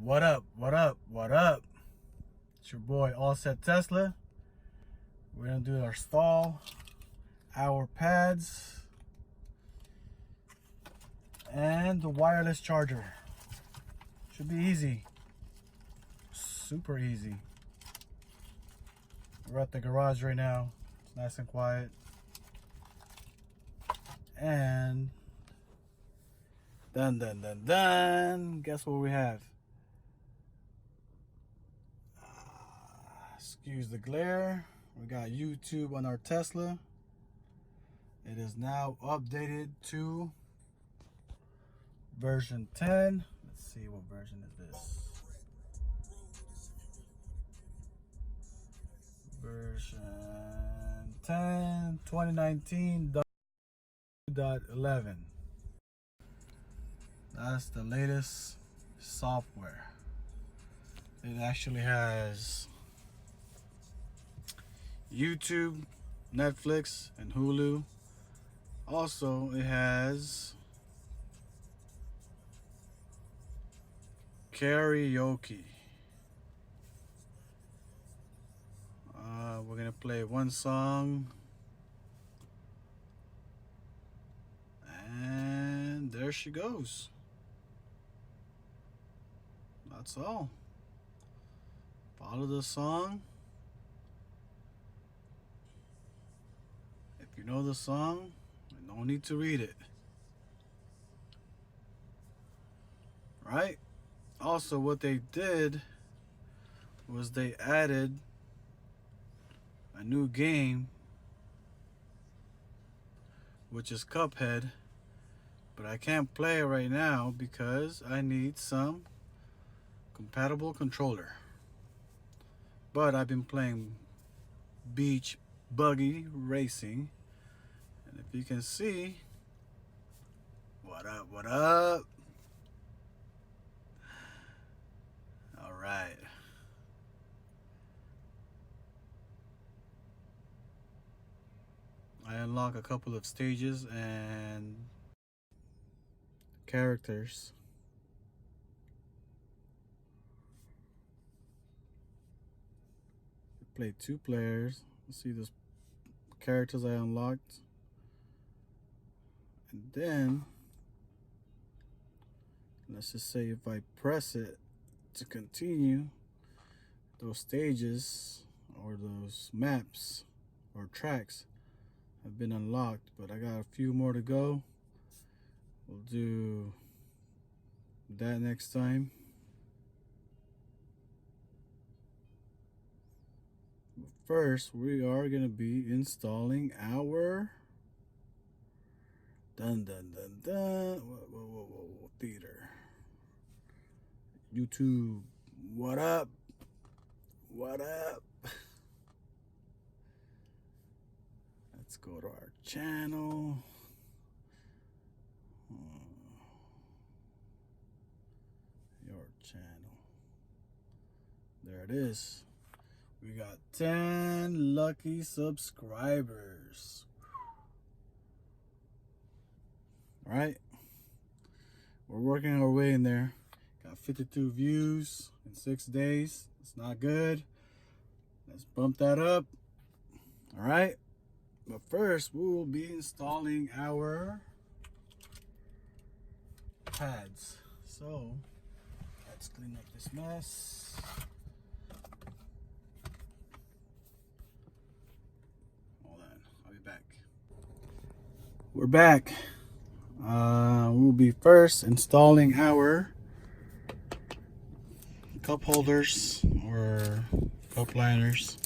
What up? What up? What up? It's your boy All Set Tesla. We're gonna do our stall, our pads, and the wireless charger. Should be easy. Super easy. We're at the garage right now. It's nice and quiet. And done. Guess what we have? Excuse the glare. We got YouTube on our Tesla. It is now updated to version 10. Let's see, what version is this? Version 10, 2019.11. That's the latest software. It actually has YouTube, Netflix, and Hulu. Also, it has karaoke. We're gonna play one song, and there she goes. That's all. Follow the song. If you know the song, no need to read it. Right? Also, what they did was they added a new game, which is Cuphead, but I can't play it right now because I need some compatible controller. But I've been playing Beach Buggy Racing, and if you can see, what up, what up? All right. I unlock a couple of stages and characters. Play 2 players. Let's see those characters I unlocked. And then, let's just say if I press it to continue, those stages or those maps or tracks have been unlocked, but I got a few more to go. We'll do that next time. But first, we are going to be installing our whoa, theater. YouTube, what up? What up? Let's go to our channel. Your channel. There it is. We got 10 lucky subscribers. All right. We're working our way in there. Got 52 views in 6 days. It's not good. Let's bump that up. All right. But first, we will be installing our pads. So, let's clean up this mess. Hold on, I'll be back. We're back. We'll be first installing our cup holders or cup liners.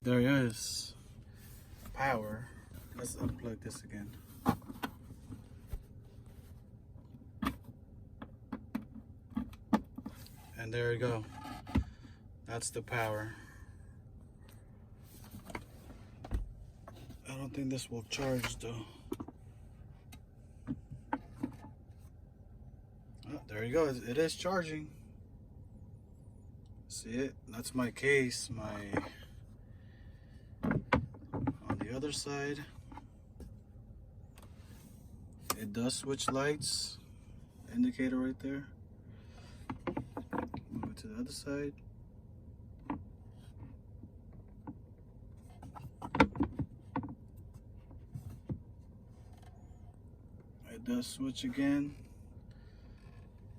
there is power. Let's unplug this again. And there you go. That's the power. I don't think this will charge though. Oh, there you go. It is charging. See it? That's my case. On the other side, it does switch lights. Indicator right there. Move it to the other side. It does switch again.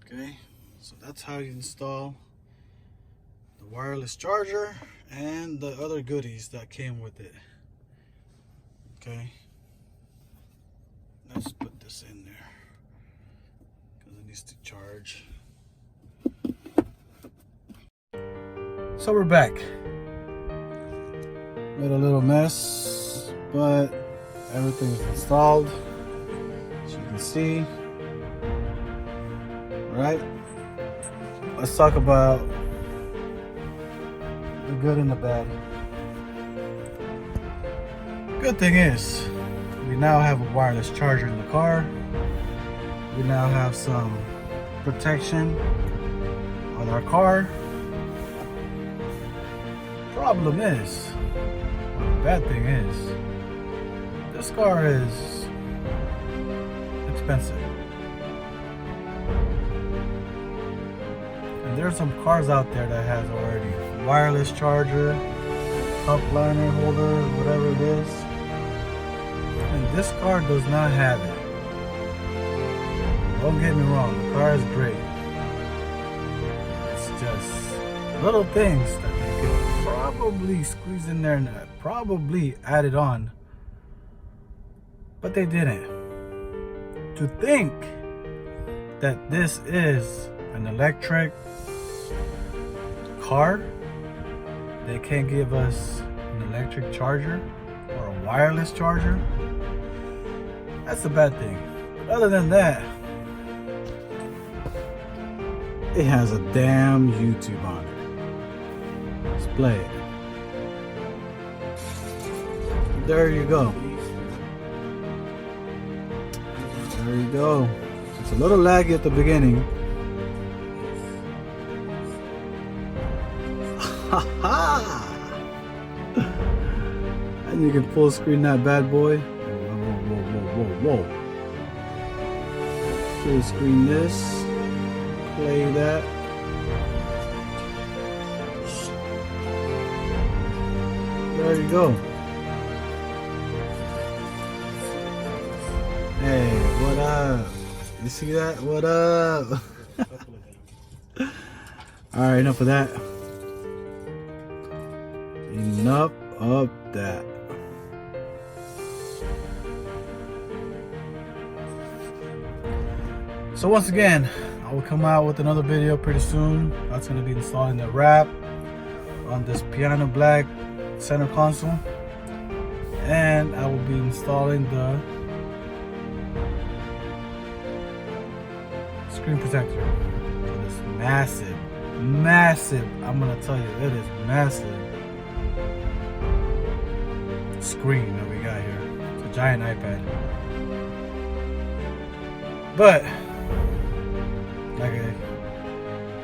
Okay, so that's how you install the wireless charger and the other goodies that came with it. Okay, let's put this in there because it needs to charge. So we're back. Made a little mess, but everything is installed, as you can see. Right? Let's talk about the good and the bad. Good thing is, we now have a wireless charger in the car. We now have some protection on our car. Problem is, the bad thing is, this car is expensive. And there's some cars out there that has already wireless charger, cup liner holder, whatever it is. And this car does not have it. Don't get me wrong, the car is great. It's just little things that they could probably squeeze in there and probably add it on. But they didn't. To think that this is an electric car, they can't give us an electric charger or a wireless charger. That's the bad thing. But other than that, it has a damn YouTube on it. Let's play it. There you go. There you go. It's a little laggy at the beginning. And you can full screen that bad boy. Whoa. Full screen this. Play that. There you go. Hey, what up? You see that? What up? Alright, enough of that. Enough of that. So once again, I will come out with another video pretty soon. That's going to be installing the wrap on this piano black center console. And I will be installing the screen protector. It's massive, I'm going to tell you, it is massive screen that we got here. It's a giant iPad. But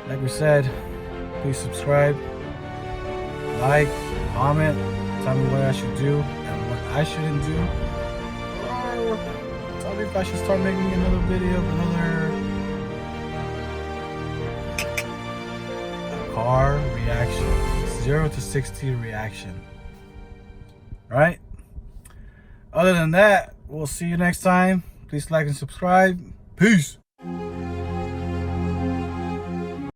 like we said, please subscribe, like, comment, tell me what I should do and what I shouldn't do, or tell me if I should start making another video of another car reaction, 0 to 60 reaction. Right? Other than that, we'll see you next time. Please like and subscribe. Peace.